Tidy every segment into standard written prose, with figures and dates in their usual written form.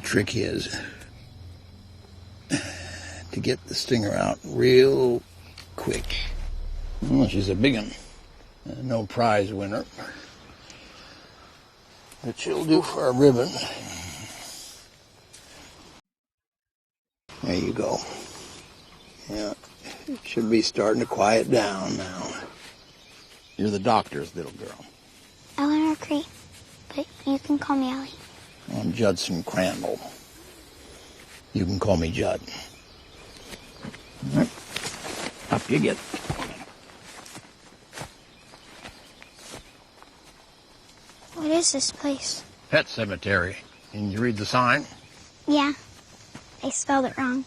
trick is to get the stinger out real quick. Well, she's a big one. No prize winner. But she'll do for a ribbon. There you go. Yeah, it should be starting to quiet down now. You're the doctor's little girl. Eleanor Cree, but you can call me Ellie. I'm Judson Crandall. You can call me Judd. All right. Up you get. What is this place? Pet cemetery. Can you read the sign? Yeah, I spelled it wrong.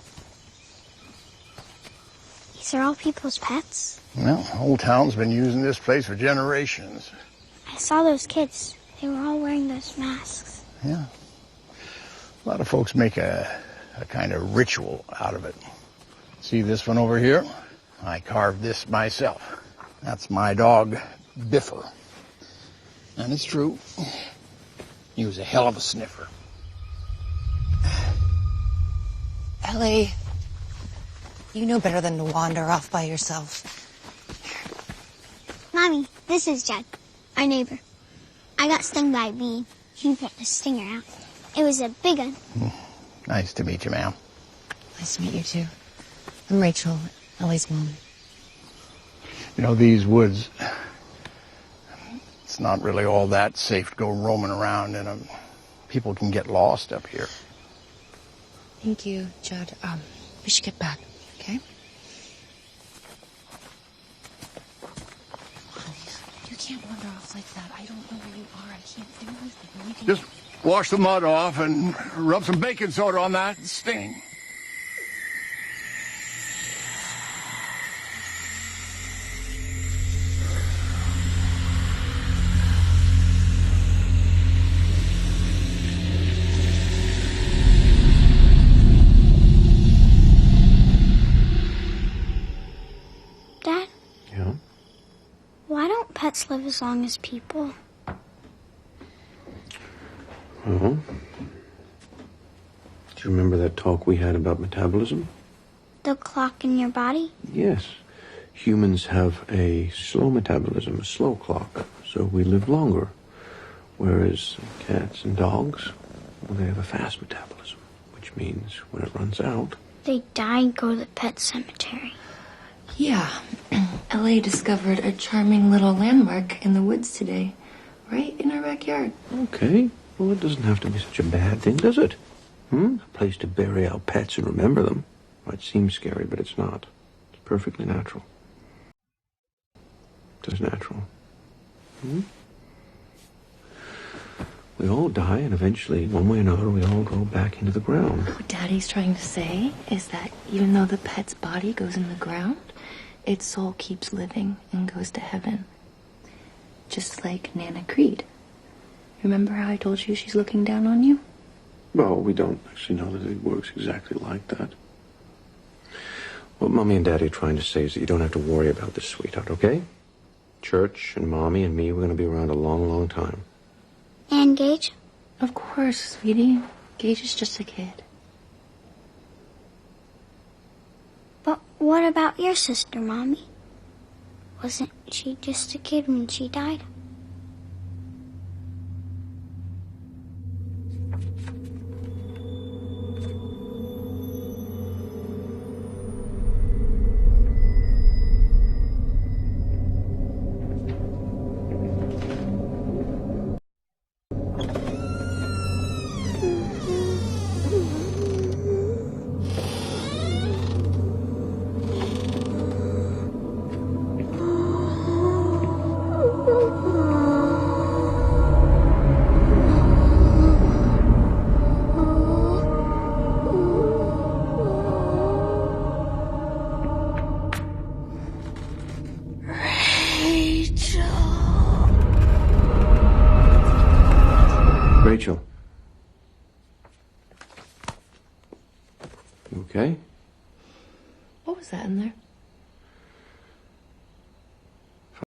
These are all people's pets? Well, Old Town's been using this place for generations. I saw those kids. They were all wearing those masks. Yeah. A lot of folks make a kind of ritual out of it. See this one over here? I carved this myself. That's my dog, Biffer. And it's true. He was a hell of a sniffer. Ellie, you know better than to wander off by yourself. Mommy, this is Judd, our neighbor. I got stung by a bee. He put the stinger out. It was a big one. Nice to meet you, ma'am. Nice to meet you, too. I'm Rachel, Ellie's mom. You know, these woods, it's not really all that safe to go roaming around in them. People can get lost up here. Thank you, Judd. We should get back, okay? You can't wander off like that. I don't know where you are. I can't do anything. You can... Just wash the mud off and rub some baking soda on that sting. Dad? Yeah? Why don't pets live as long as people? Well, do you remember that talk we had about metabolism? The clock in your body? Yes. Humans have a slow metabolism, a slow clock, so we live longer. Whereas cats and dogs, well, they have a fast metabolism, which means when it runs out... They die and go to the pet cemetery. Yeah. Ellie discovered a charming little landmark in the woods today, right in our backyard. Okay. Well, it doesn't have to be such a bad thing, does it? A place to bury our pets and remember them. Might seem scary, but it's not. It's perfectly natural. Just natural. We all die, and eventually, one way or another, we all go back into the ground. What Daddy's trying to say is that even though the pet's body goes in the ground, its soul keeps living and goes to heaven. Just like Nana Creed. Remember how I told you she's looking down on you? Well, we don't actually know that it works exactly like that. What Mommy and Daddy are trying to say is that you don't have to worry about this, sweetheart, okay? Church and Mommy and me, we're going to be around a long, long time. And Gage? Of course, sweetie. Gage is just a kid. But what about your sister, Mommy? Wasn't she just a kid when she died? Rachel. You okay? What was that in there?